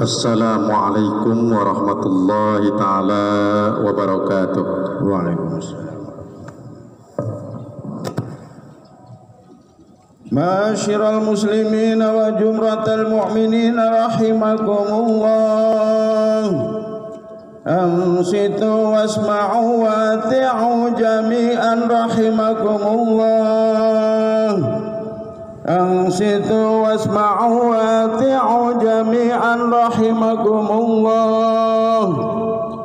Assalamualaikum warahmatullahi ta'ala wabarakatuh. Waalaikumsalam. Masyiral muslimin wa jumratal mu'minin rahimakumullah. Ansitu wasma'u wa ati'u jami'an rahimakumullah. Ansitu wasma'u wa ati'u jami'an rahimakumullah.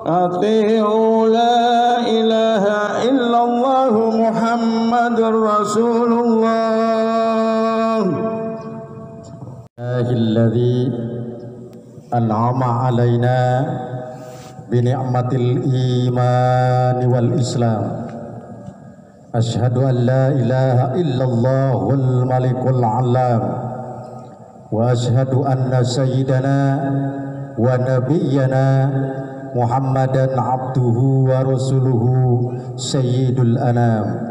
Ati'u la ilaha illallah Muhammadur Rasulullah. Alladzi an'ama alaina bi ni'matil iman wal islam. Asyhadu an la ilaha illallahul malikul alam wa asyhadu anna sayyidana wa nabiyyana Muhammadan abduhu wa rasuluhu sayyidul anam.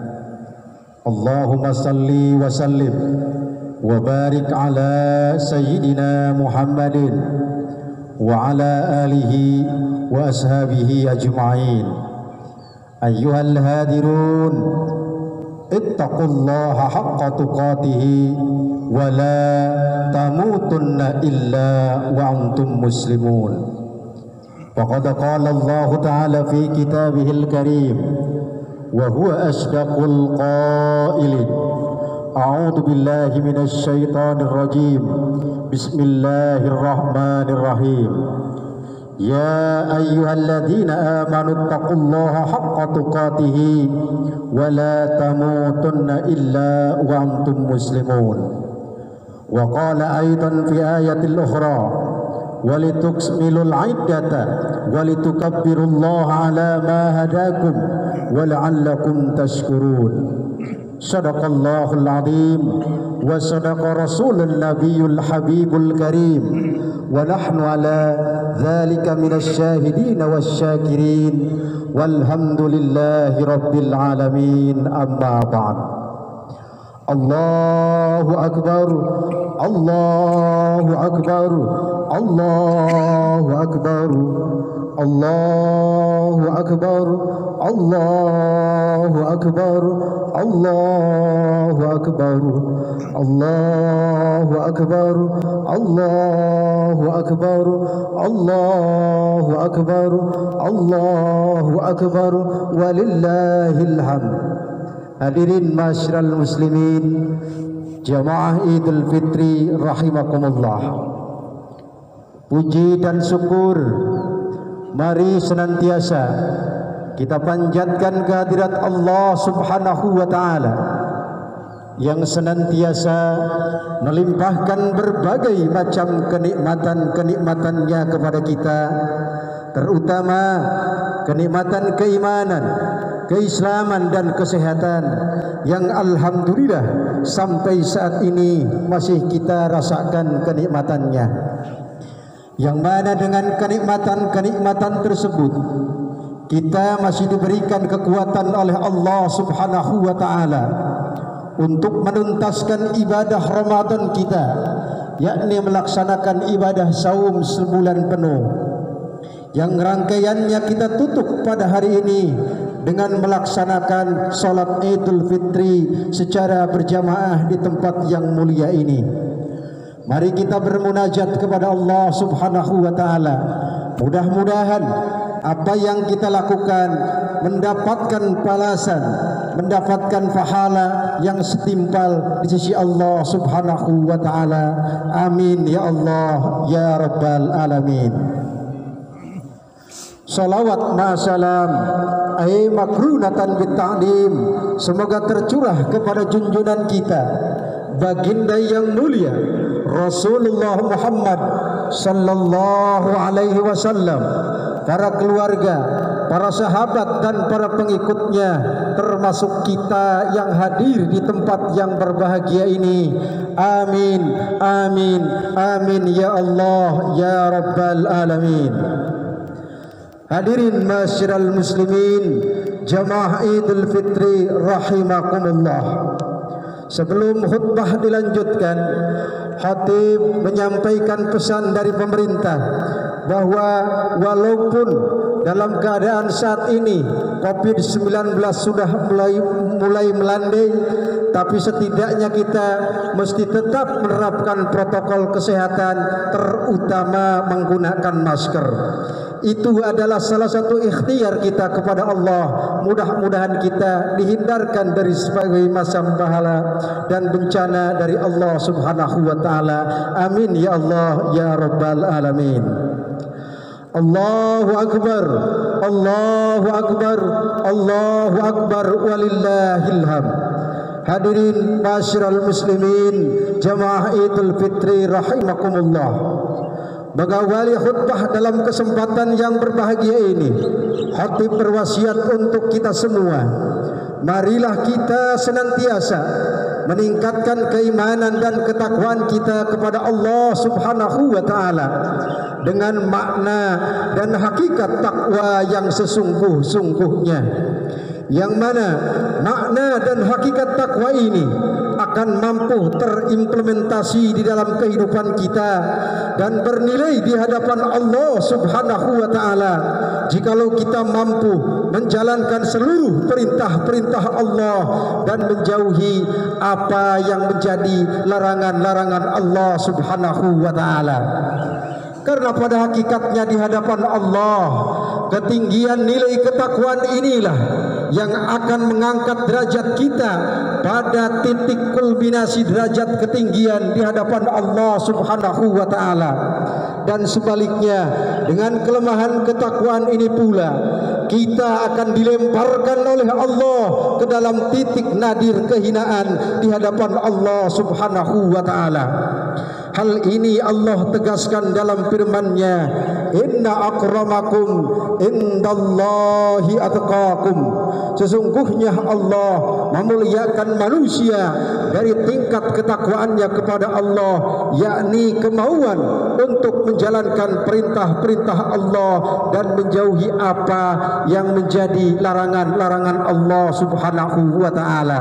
Allahumma salli wa sallim wa barik ala sayyidina Muhammadin wa ala alihi wa ashabihi ajma'in. Ayyuhal hadirun, ittaqullaha haqqa tuqatihi wa la tamutunna illa wa antum muslimun. Faqad qala Allah ta'ala fi kitabihil karim wa huwa asdaqul qailin. A'udzu billahi minasy syaithanir rajim. Bismillahirrahmanirrahim. Ya ayyuhalladzina amanu taqullaha haqqa tuqatih wa la tamutunna illa wa antum muslimun. Wa qala aidan fi ayatil ukhra walitukmilul iddata walitukabbirullaha ala ma hadakum wa la'allakum tashkurun. Sadaqallahul azim wa sadaqa rasulun nabiyul habibul karim wa nahnu ala dzalika minasy syahidin wasyakirin walhamdulillahi rabbil alamin. Amma ba'd. Allahu akbar, Allahu akbar, Allahu akbar, Allahu akbar, Allahu akbar, Allahu akbar, Allahu akbar, Allahu akbar, Allahu akbar, Allahu akbar, walillahil hamd. Hadirin masyarul muslimin, jamaah Idul Fitri rahimakumullah. Puji dan syukur mari senantiasa kita panjatkan kehadirat Allah Subhanahu wa taala yang senantiasa melimpahkan berbagai macam kenikmatan-kenikmatannya kepada kita, terutama kenikmatan keimanan, keislaman dan kesehatan yang alhamdulillah sampai saat ini masih kita rasakan kenikmatannya. Yang mana dengan kenikmatan-kenikmatan tersebut kita masih diberikan kekuatan oleh Allah Subhanahu wa taala untuk menuntaskan ibadah Ramadan kita, yakni melaksanakan ibadah saum sebulan penuh, yang rangkaiannya kita tutup pada hari ini dengan melaksanakan salat Idul Fitri secara berjamaah di tempat yang mulia ini. Mari kita bermunajat kepada Allah Subhanahu wa taala. Mudah-mudahan apa yang kita lakukan mendapatkan balasan, mendapatkan pahala yang setimpal di sisi Allah Subhanahu wa taala. Amin ya Allah ya rabbal alamin. Salawat ma'asalam ay makrunatan bitta'lim, semoga tercurah kepada junjungan kita, baginda yang mulia Rasulullah Muhammad sallallahu alaihi wasallam, para keluarga, para sahabat dan para pengikutnya, termasuk kita yang hadir di tempat yang berbahagia ini. Amin, amin, amin ya Allah ya rabbal alamin. Hadirin masyiral muslimin, jamaah Idul Fitri rahimakumullah. Sebelum khutbah dilanjutkan, khatib menyampaikan pesan dari pemerintah bahwa walaupun dalam keadaan saat ini COVID-19 sudah mulai melandai, tapi setidaknya kita mesti tetap menerapkan protokol kesehatan, terutama menggunakan masker. Itu adalah salah satu ikhtiar kita kepada Allah. Mudah-mudahan kita dihindarkan dari sebagai macam bahala dan bencana dari Allah Subhanahu wa taala. Amin ya Allah ya rabbal alamin. Allahu akbar, Allahu akbar, Allahu akbar, walillahil hamd. Hadirin masyiral muslimin, jamaah Idul Fitri rahimakumullah. Mengawali khutbah dalam kesempatan yang berbahagia ini, khatib berwasiat untuk kita semua, marilah kita senantiasa meningkatkan keimanan dan ketakwaan kita kepada Allah Subhanahu wa taala dengan makna dan hakikat takwa yang sesungguh-sungguhnya, yang mana makna dan hakikat takwa ini akan mampu terimplementasi di dalam kehidupan kita dan bernilai di hadapan Allah Subhanahu wa taala jikalau kita mampu menjalankan seluruh perintah-perintah Allah dan menjauhi apa yang menjadi larangan-larangan Allah Subhanahu wa taala. Karena pada hakikatnya di hadapan Allah, ketinggian nilai ketakwaan inilah yang akan mengangkat derajat kita pada titik kulminasi derajat ketinggian di hadapan Allah Subhanahu wa taala. Dan sebaliknya, dengan kelemahan ketakwaan ini pula kita akan dilemparkan oleh Allah ke dalam titik nadir kehinaan di hadapan Allah Subhanahu wa taala. Hal ini Allah tegaskan dalam firman-Nya, "Inna akramakum indallahi atqakum." Sesungguhnya Allah memuliakan manusia dari tingkat ketakwaannya kepada Allah, yakni kemauan untuk menjalankan perintah-perintah Allah dan menjauhi apa yang menjadi larangan-larangan Allah Subhanahu wa taala.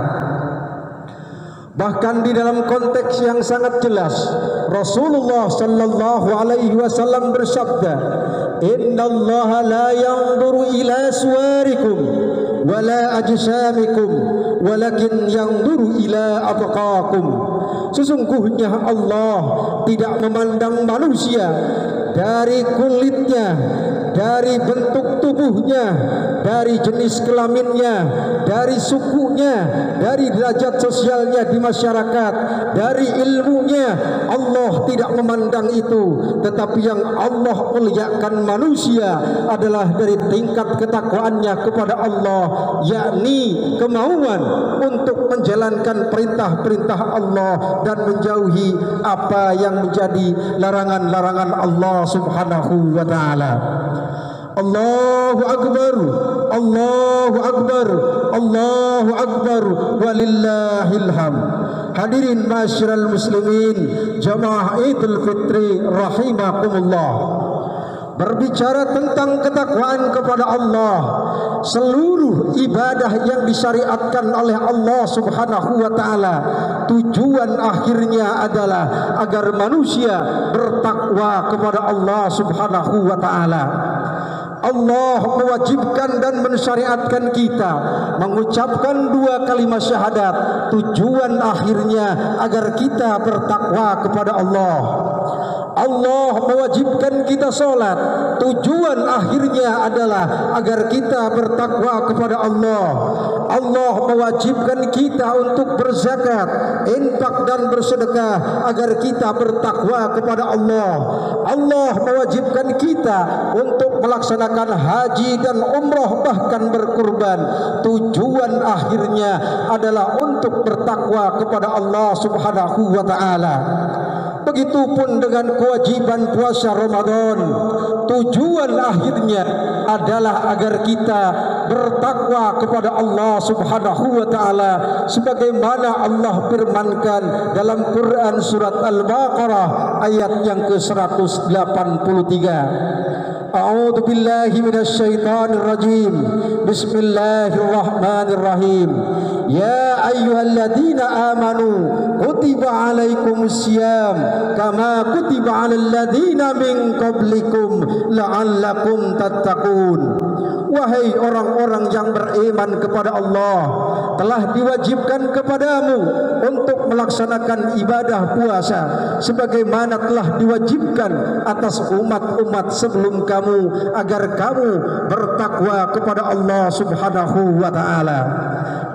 Bahkan di dalam konteks yang sangat jelas, Rasulullah sallallahu alaihi wasallam bersabda, "Innallaha la yanzuru ila suwarikum wala ajsamikum, walakin yanzuru ila atqakum." Sesungguhnya Allah tidak memandang manusia dari kulitnya, dari bentuk tubuhnya, dari jenis kelaminnya, dari sukunya, dari derajat sosialnya di masyarakat, dari ilmunya. Allah tidak memandang itu, tetapi yang Allah muliakan manusia adalah dari tingkat ketakwaannya kepada Allah, yakni kemauan untuk menjalankan perintah-perintah Allah dan menjauhi apa yang menjadi larangan-larangan Allah Subhanahu wa taala. Allahu akbar, Allahu akbar, Allahu akbar, walillahil hamd. Hadirin masyiral muslimin, jamaah Idul Fitri rahimakumullah. Berbicara tentang ketakwaan kepada Allah, seluruh ibadah yang disyariatkan oleh Allah Subhanahu wa taala, tujuan akhirnya adalah agar manusia bertakwa kepada Allah Subhanahu wa taala. Allah mewajibkan dan mensyariatkan kita mengucapkan dua kalimat syahadat, tujuan akhirnya agar kita bertakwa kepada Allah. Allah mewajibkan kita solat, tujuan akhirnya adalah agar kita bertakwa kepada Allah. Allah mewajibkan kita untuk berzakat, infak dan bersedekah agar kita bertakwa kepada Allah. Allah mewajibkan kita untuk melaksanakan haji dan umrah bahkan berkurban. Tujuan akhirnya adalah untuk bertakwa kepada Allah Subhanahu wa taala. Begitupun dengan kewajiban puasa Ramadan, tujuan akhirnya adalah agar kita bertakwa kepada Allah Subhanahu wa taala sebagaimana Allah firmankan dalam Quran surat Al-Baqarah ayat yang ke-183. A'udzu billahi minasy syaithanir rajim. Bismillahirrahmanirrahim. Ya ya ayyuhalladzina amanu kutiba alaikumusiyam kama kutiba alal ladzina min qablikum la'allakum tattaqun. Wahai orang-orang yang beriman kepada Allah, telah diwajibkan kepadamu untuk melaksanakan ibadah puasa sebagaimana telah diwajibkan atas umat-umat sebelum kamu agar kamu bertakwa kepada Allah Subhanahu wa taala.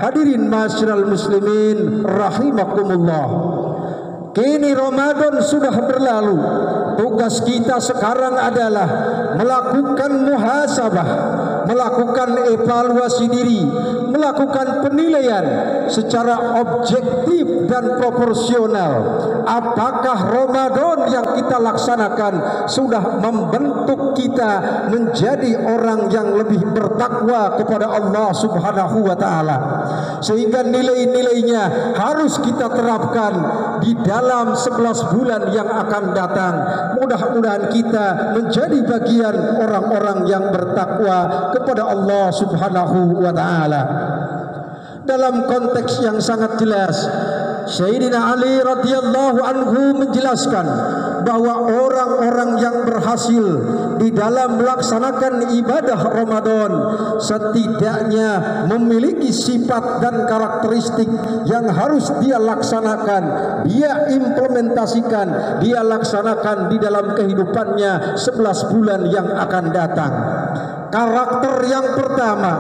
Hadirin masyiral muslimin rahimakumullah. Kini Ramadan sudah berlalu. Tugas kita sekarang adalah melakukan muhasabah, melakukan evaluasi diri, melakukan penilaian secara objektif dan proporsional. Apakah Ramadan yang kita laksanakan sudah membentuk kita menjadi orang yang lebih bertakwa kepada Allah Subhanahu wa taala, sehingga nilai-nilainya harus kita terapkan di dalam 11 bulan yang akan datang. Mudah-mudahan kita menjadi bagian orang-orang yang bertakwa kepada Allah Subhanahu wa taala. Dalam konteks yang sangat jelas, Sayyidina Ali radhiyallahu anhu menjelaskan bahwa orang-orang yang berhasil di dalam melaksanakan ibadah Ramadan setidaknya memiliki sifat dan karakteristik yang harus dia laksanakan, dia implementasikan, dia laksanakan di dalam kehidupannya 11 bulan yang akan datang. Karakter yang pertama,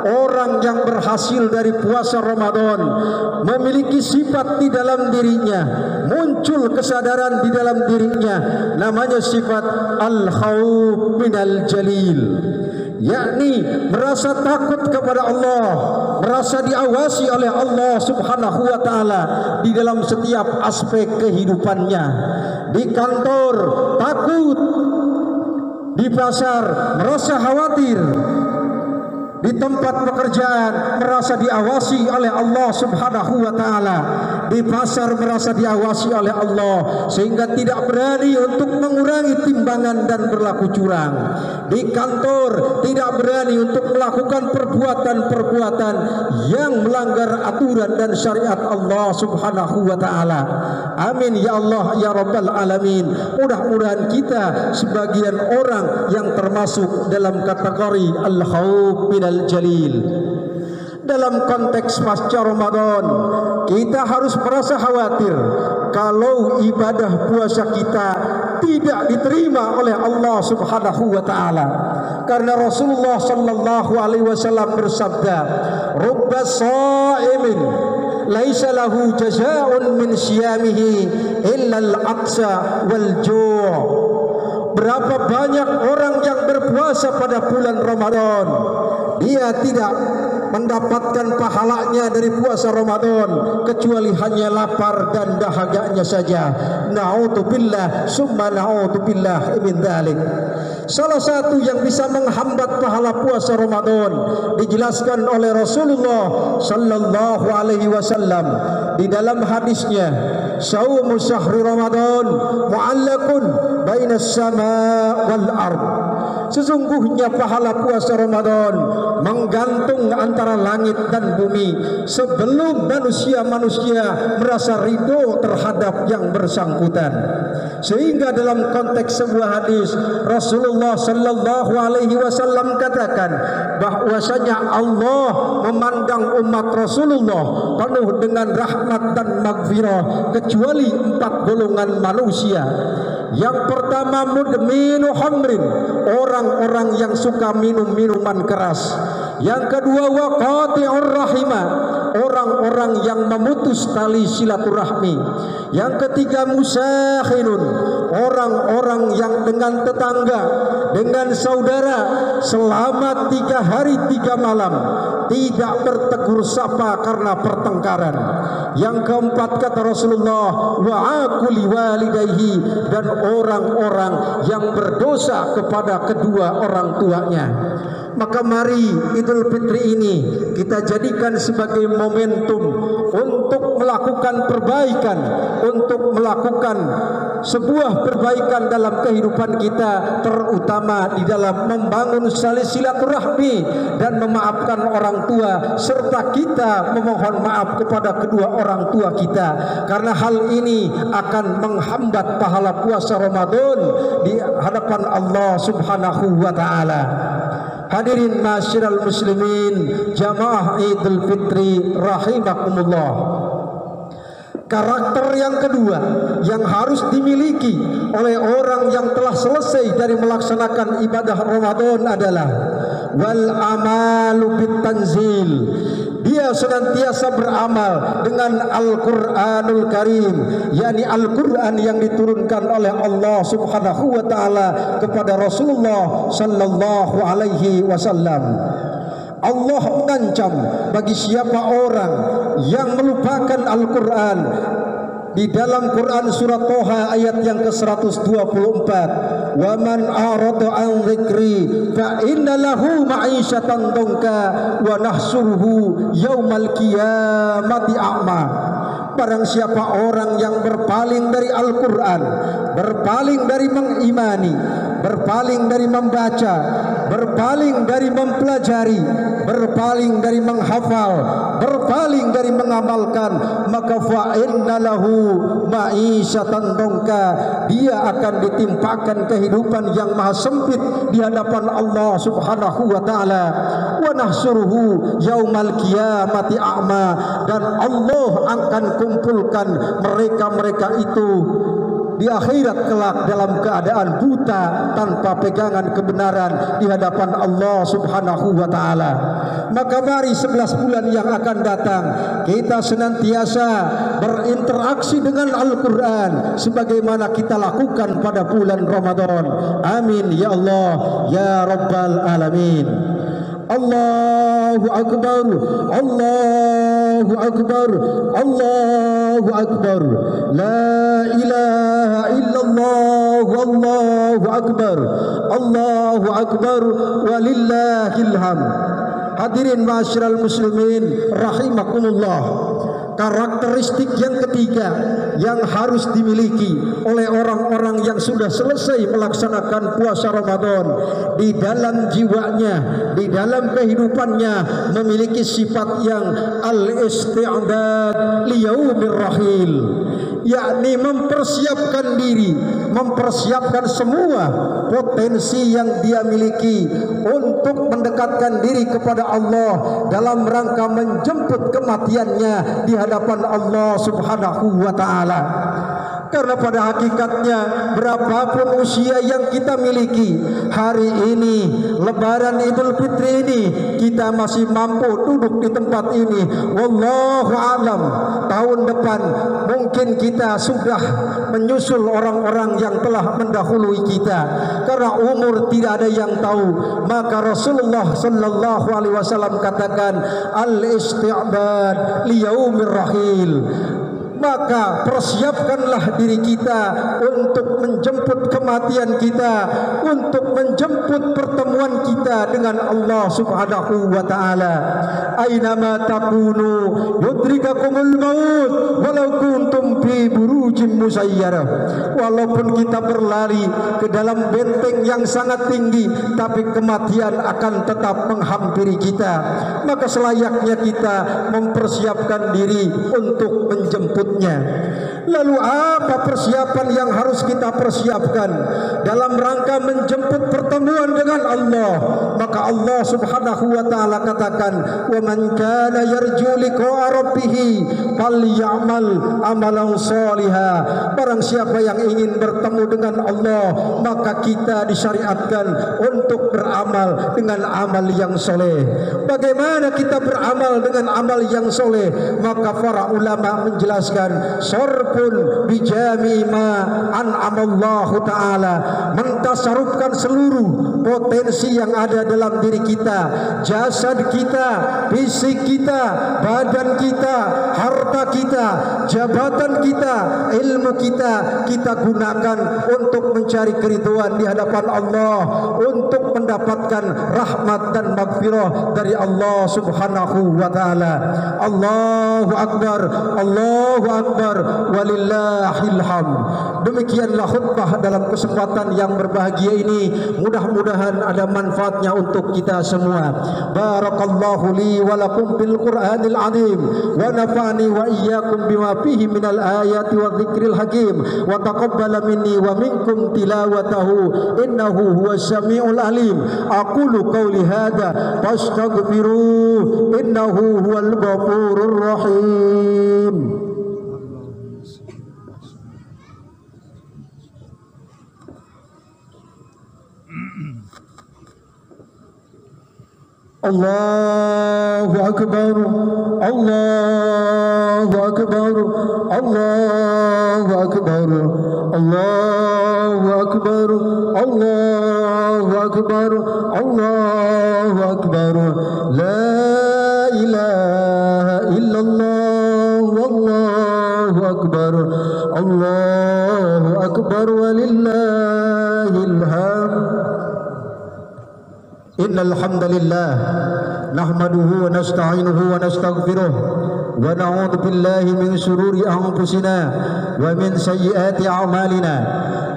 orang yang berhasil dari puasa Ramadan memiliki sifat di dalam dirinya, muncul kesadaran di dalam dirinya, namanya sifat al-khauf minal jalil, yakni merasa takut kepada Allah, merasa diawasi oleh Allah Subhanahu wa taala di dalam setiap aspek kehidupannya. Di kantor takut, di pasar merasa khawatir, di tempat pekerjaan merasa diawasi oleh Allah Subhanahu wa taala, di pasar merasa diawasi oleh Allah sehingga tidak berani untuk mengurangi timbangan dan berlaku curang. Di kantor tidak berani untuk melakukan perbuatan-perbuatan yang melanggar aturan dan syariat Allah Subhanahu wa taala. Amin ya Allah ya rabbal alamin. Mudah-mudahan kita sebagian orang yang termasuk dalam kategori al-khauf minal jalil. Dalam konteks pasca Ramadan, kita harus merasa khawatir kalau ibadah puasa kita tidak diterima oleh Allah Subhanahu wa taala. Karena Rasulullah sallallahu alaihi wasallam bersabda, "Rubba sha'imin laisa lahu jazaa'un min siyamihi illa al-aqsa wal ju'." Berapa banyak orang yang berpuasa pada bulan Ramadan, dia tidak mendapatkan pahalanya dari puasa Ramadan kecuali hanya lapar dan dahaganya saja. Na'udzubillah summa na'udzubillah min dzalik. Salah satu yang bisa menghambat pahala puasa Ramadan dijelaskan oleh Rasulullah sallallahu alaihi wasallam di dalam hadisnya, "Shaumu syahri Ramadan mu'allaqun bainas sama' wal ard." Sesungguhnya pahala puasa Ramadan menggantung antara langit dan bumi sebelum manusia-manusia merasa ridho terhadap yang bersangkutan. Sehingga dalam konteks sebuah hadis Rasulullah sallallahu alaihi wasallam katakan bahwasanya Allah memandang umat Rasulullah penuh dengan rahmat dan maghfirah kecuali 4 golongan manusia. Yang pertama mudminu hamrin, orang-orang yang suka minum minuman keras. Yang kedua waqati'ur rahimah, orang-orang yang memutus tali silaturahmi. Yang ketiga musakhinun, orang-orang yang dengan tetangga, dengan saudara selama 3 hari 3 malam tidak bertegur sapa karena pertengkaran. Yang keempat kata Rasulullah, wa'akuli walidayhi, dan orang-orang yang berdosa kepada kedua orang tuanya. Maka mari Idul Fitri ini kita jadikan sebagai momentum untuk melakukan perbaikan, untuk melakukan melakukan sebuah perbaikan dalam kehidupan kita, terutama di dalam membangun silaturahmi dan memaafkan orang tua, serta kita memohon maaf kepada kedua orang tua kita, karena hal ini akan menghambat pahala puasa Ramadan di hadapan Allah Subhanahu wa taala. Hadirin masyiral muslimin, jamaah Idul Fitri rahimakumullah. Karakter yang kedua yang harus dimiliki oleh orang yang telah selesai dari melaksanakan ibadah Ramadan adalah wal amalu bit tanzil. Dia senantiasa beramal dengan Al-Quranul Karim, yakni Al-Quran yang diturunkan oleh Allah Subhanahu wa taala kepada Rasulullah sallallahu alaihi wasallam. Allah mengancam bagi siapa orang yang melupakan Al-Quran. Di dalam Quran surat Toha ayat yang ke-124, wa man arada an dzikri fa inna lahu ma'isyatan dhanka wa nahsuruhu yaumal qiyamati a'ma. Barang siapa orang yang berpaling dari Al-Quran, berpaling dari mengimani, berpaling dari membaca, berpaling dari mempelajari, berpaling dari menghafal, berpaling dari mengamalkan, maka fa inna lahu ma'isyatan dhanka, dia akan ditimpakan kehidupan yang maha sempit di hadapan Allah Subhanahu wa taala. Wa nahsuruhu yaumal qiyamati a'ma, dan Allah akan kumpulkan mereka-mereka itu di akhirat kelak dalam keadaan buta, tanpa pegangan kebenaran di hadapan Allah Subhanahu wa taala. Maka mari 11 bulan yang akan datang kita senantiasa berinteraksi dengan Al-Quran sebagaimana kita lakukan pada bulan Ramadan. Amin ya Allah ya Rabbal Alamin. Allahu Akbar, Allahu Akbar, Allahu Akbar, la ilaha illallah, Allahu Akbar, Allahu Akbar, walillahil hamd. Hadirin ma'asyiral muslimin rahimakumullah. Karakteristik yang ketiga yang harus dimiliki oleh orang-orang yang sudah selesai melaksanakan puasa Ramadan, di dalam jiwanya, di dalam kehidupannya memiliki sifat yang al-isti'dad liyaumir rahil, yakni mempersiapkan diri, mempersiapkan semua potensi yang dia miliki untuk mendekatkan diri kepada Allah dalam rangka menjemput kematiannya di hadapan Allah Subhanahu wa taala. Karena pada hakikatnya berapapun usia yang kita miliki, hari ini Lebaran Idul Fitri ini kita masih mampu duduk di tempat ini, wallahu alam tahun depan mungkin kita sudah menyusul orang-orang yang telah mendahului kita, karena umur tidak ada yang tahu. Maka Rasulullah sallallahu alaihi wasallam katakan al-isti'dad liyaumir rahil, maka persiapkanlah diri kita untuk menjemput kematian kita, untuk menjemput pertemuan kita dengan Allah Subhanahu wa taala. Ainama takunu yudrikakumul maut walau kuntum fi burujin musayyarah. Walaupun kita berlari ke dalam benteng yang sangat tinggi, tapi kematian akan tetap menghampiri kita. Maka selayaknya kita mempersiapkan diri untuk menjemput. Lalu apa persiapan yang harus kita persiapkan dalam rangka menjemput pertemuan dengan Allah? Maka Allah Subhanahu wa taala katakan, "Wa man kana yarju liqa'a rabbih falyamal amalan shalihan." Barang siapa yang ingin bertemu dengan Allah, maka kita disyariatkan untuk beramal dengan amal yang soleh. Bagaimana kita beramal dengan amal yang soleh? Maka para ulama menjelaskan sorpun bijami ma an'amallahu ta'ala, mentasarufkan seluruh potensi yang ada dalam diri kita, jasad kita, fisik kita, badan kita, harta kita, jabatan kita, ilmu kita, kita gunakan untuk mencari keridhaan di hadapan Allah, untuk mendapatkan rahmat dan maghfirah dari Allah Subhanahu wa ta'ala. Allahu Akbar, Allahu Akbar, walillahil hamd. Demikianlah khutbah dalam kesempatan yang berbahagia ini. Mudah-mudahan ada manfaatnya untuk kita semua. Barakallahu li wa lakum bil Qur'anil azim wa nafa'ani wa iyyakum bima fihi minal ayati wa dzikril hakim wa taqabbala minni wa minkum tilawatahu innahu huwas samiul alim. Aqulu qawli hadza fastaghfiruh innahu huwal ghafurur rahim. Allahu akbar, Allahu akbar, Allahu akbar, Allahu akbar, Allahu akbar, Allahu akbar. La ilaha illallah, wallahu akbar, Allahu akbar walillahil hamd. Innal hamdalillah nahmaduhu wa nasta'inuhu wa nastaghfiruh wa na'udzu billahi min shururi anfusina wa min sayyiati a'malina.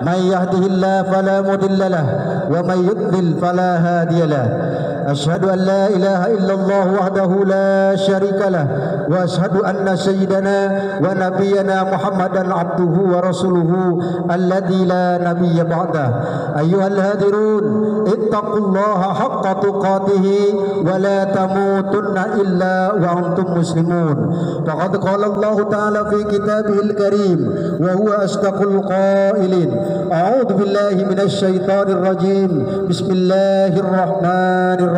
May yahdihillahu fala mudilla lahu wa may yudlil fala hadiya lahu. Asyhadu an la ilaha illallah wahdahu la syarika lah wa asyhadu anna sayyidana wa nabiyyana Muhammadan abduhu wa rasuluhu alladzi la nabiyya ba'dah. Ayyuhal hadirun ittaqullaha haqqa tuqatih wa la tamutunna illa wa antum muslimun. Faqad qala Allah ta'ala fi kitabihil karim wa huwa asdaqul qailin. A'udzu billahi minasy syaithanir rajim. Bismillahirrahmanirrahim.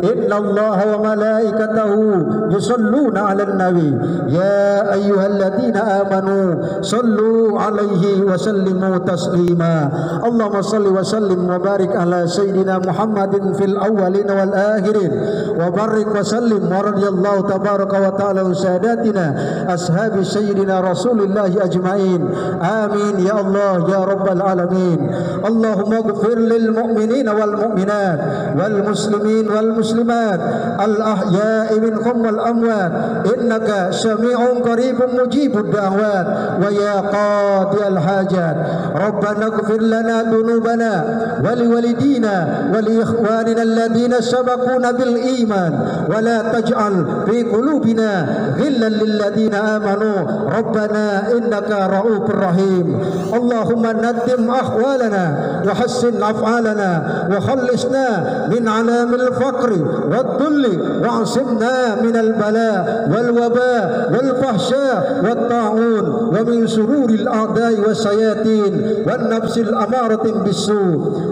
Inna Allah wa malaikatahu yusalluna 'alan nabi ya ayyuhalladzina amanu sallu 'alaihi wa sallimu taslima. Allahumma salli wa sallim wa barik ala sayyidina Muhammadin fil awwalin wal akhirin wa barik wa sallim wa radiyallahu tabaraka wa ta'ala sadatina ashabi sayyidina Rasulillah ajmain. Amin ya Allah ya rabbal alamin. Allahumma ighfir lil mu'minina wal mu'minat wal muslimin wal muslimat al ahya'i minhum wal amwat innaka sami'un qaribun mujibud da'wat wa ya qadiyal hajat. Rabbana ighfir lana dhunubana wa liwalidina wa li ikhwanina alladhina sabaquna bil iman wa la taj'al fi qulubina ghillan lil ladzina amanu rabbana innaka ra'ufur rahim. Allahumma naddim ahwalana wa hassin af'alana wa khallisna min alamil faqri wad dhulli wa'simna min al bala wal waba wal fahsya wat ta'un wa min sururil a'da'i was sayatin wan nafsil amaratin bisu.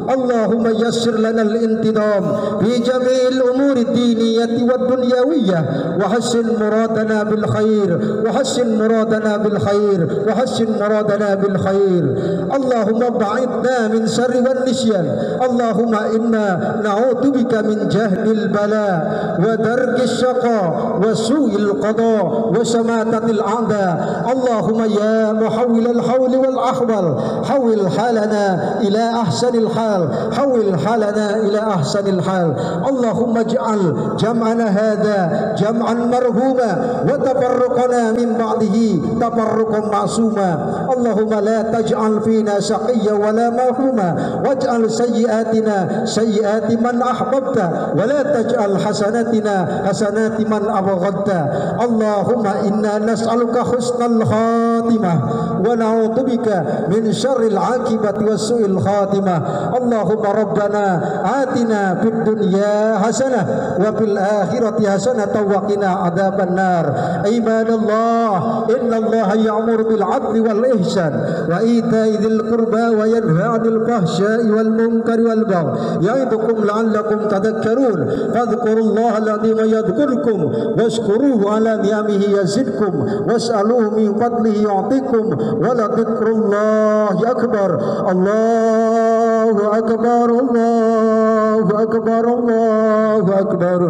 Allahumma yassir lana al intidam fi jami'il umuri diniyati wad dunyawiyyah wa hassin muradana bil khair wa hassin muradana bil khair wa hassin muradana bil khair. Allahumma ba'idna min syarri wan nisyan. Allahumma inna na'udzubika min jahdil bala wa darkis syaqa wa su'il qada wa samatatil a'da. Allahumma ya muhawwilal hawli wal ahwal hawwil halana ila ahsanil hal hawwil halana ila ahsanil hal. Allahumma ij'al jam'ana hadha jam'an marhuma wa tafarruqana min ba'dihi tafarruqan ma'suma. Allahumma la taj'al fina shaqiyya wa la mahruma waj'al sayyi'atina sayyi'ati man ahbabta wa la taj'al hasanatina hasanati man abghadta. Allahumma inna nas'aluka husnal khatimah wa na'udzubika min syarril 'aqibati was su'il khatimah. Allahumma rabbana atina fid dunya hasanah wa fil akhirati hasanah wa qina adzaban nar. Ibadallah innallaha ya'muru bil 'adli wal ihsan wa ita'i dzil qurba wa yanha 'anil fahsya'i wal munkari wal baghi ya'idukum la'allakum tadhakkarun. Fadhkurullaha al-'azim yadhkurkum washkuruhu 'ala ni'amihi yazidkum was'aluhu min fadlihi yu'tikum wa la dzikrullahi akbar. Allahu akbar, Allahu akbar, Allahu akbar.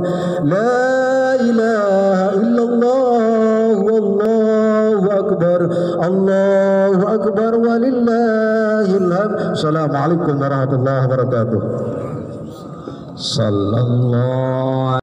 La ilaha illallah wallahu akbar, Allahu akbar walillahil hamd. Assalamualaikum warahmatullahi wabarakatuh. Sallallahu